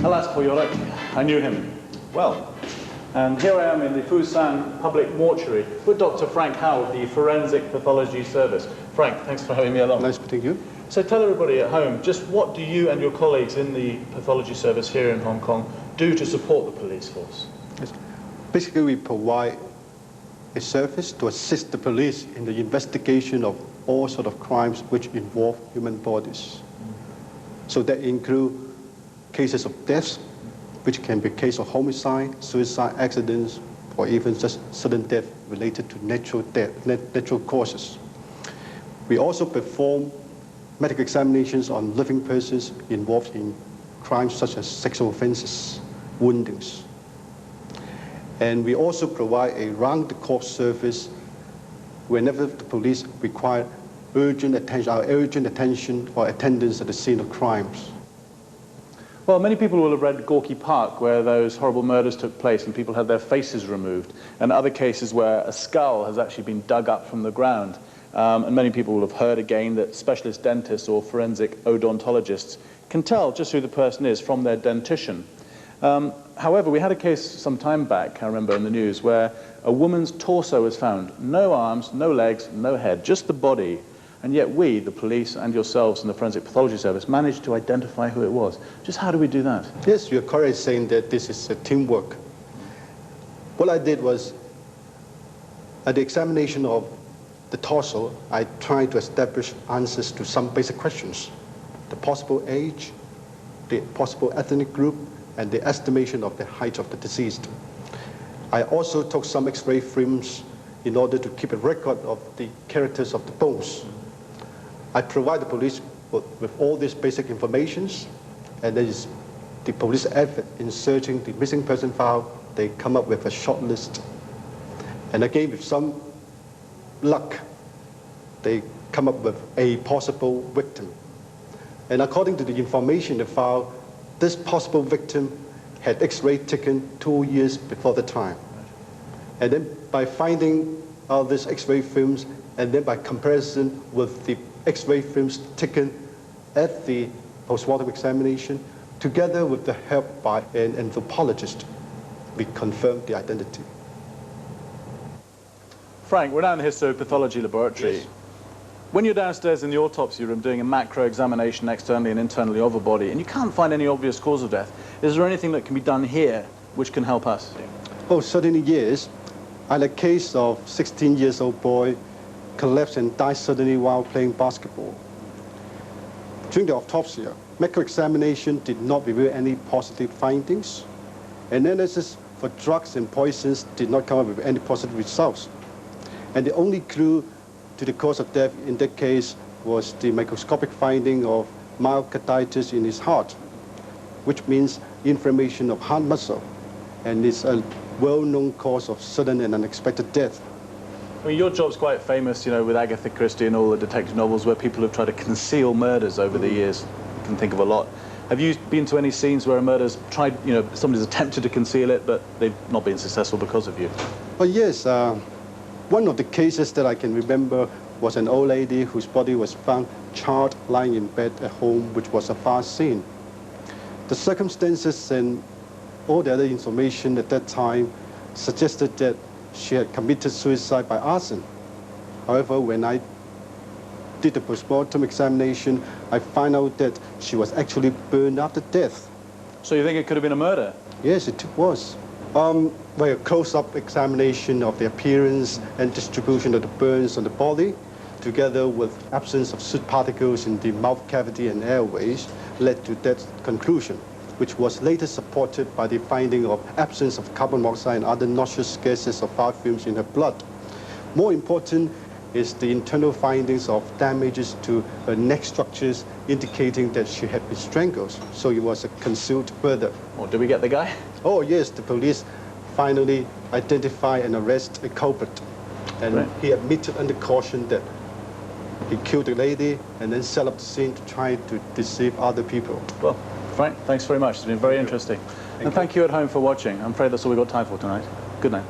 Alas, Poyorek, I knew him well. And here I am in the Fusan Public Mortuary with Dr. Frank Howe of the Forensic Pathology Service. Frank, thanks for having me along. Nice meeting you. So tell everybody at home, just what do you and your colleagues in the pathology service here in Hong Kong do to support the police force? Yes. Basically, we provide a service to assist the police in the investigation of all sorts of crimes which involve human bodies. So that include cases of deaths, which can be a case of homicide, suicide, accidents, or even just sudden death related to natural causes. We also perform medical examinations on living persons involved in crimes such as sexual offenses, woundings. And we also provide a round-the-clock service whenever the police require urgent attention or attendance at the scene of crimes. Well, many people will have read Gorky Park, where those horrible murders took place and people had their faces removed, and other cases where a skull has actually been dug up from the ground. And many people will have heard again that specialist dentists or forensic odontologists can tell just who the person is from their dentition. However, we had a case some time back, I remember in the news, where a woman's torso was found. No arms, no legs, no head, just the body. And yet we, the police and yourselves in the Forensic Pathology Service, managed to identify who it was. Just how do we do that? Yes, you're correct saying that this is a teamwork. What I did was, at the examination of the torso, I tried to establish answers to some basic questions. The possible age, the possible ethnic group, and the estimation of the height of the deceased. I also took some X-ray films in order to keep a record of the characters of the bones. I provide the police with all these basic informations, and there is the police effort in searching the missing person file. They come up with a short list. And again, with some luck, they come up with a possible victim. And according to the information in the file, this possible victim had X-ray taken 2 years before the time. And then by finding all these X-ray films, and then by comparison with the X-ray films taken at the post-mortem examination, together with the help by an anthropologist, we confirmed the identity. Frank, we're now in the histopathology laboratory. Yes. When you're downstairs in the autopsy room doing a macro examination externally and internally of a body, and you can't find any obvious cause of death, is there anything that can be done here which can help us? Oh, certainly yes. I had a case of 16-year-old boy collapsed and died suddenly while playing basketball. During the autopsy, macro examination did not reveal any positive findings. Analysis for drugs and poisons did not come up with any positive results. And the only clue to the cause of death in that case was the microscopic finding of myocarditis in his heart, which means inflammation of heart muscle, and is a well-known cause of sudden and unexpected death. I mean, your job's quite famous, you know, with Agatha Christie and all the detective novels where people have tried to conceal murders over the years. You can think of a lot. Have you been to any scenes where a murder's tried, you know, somebody's attempted to conceal it, but they've not been successful because of you? Well, yes. One of the cases that I can remember was an old lady whose body was found charred lying in bed at home, which was a fire scene. The circumstances and all the other information at that time suggested that she had committed suicide by arson. However, when I did the post-mortem examination, I found out that she was actually burned after death. So you think it could have been a murder? Yes, it was. By a close-up examination of the appearance and distribution of the burns on the body, together with absence of soot particles in the mouth cavity and airways, led to that conclusion, which was later supported by the finding of absence of carbon monoxide and other noxious gases of fire fumes in her blood. More important is the internal findings of damages to her neck structures, indicating that she had been strangled, so it was concealed further. Well, did we get the guy? Oh yes, the police finally identified and arrested a culprit. And right. He admitted under caution that he killed the lady and then set up the scene to try to deceive other people. Well, Frank, thanks very much. It's been very interesting. And thank you at home for watching. I'm afraid that's all we've got time for tonight. Good night.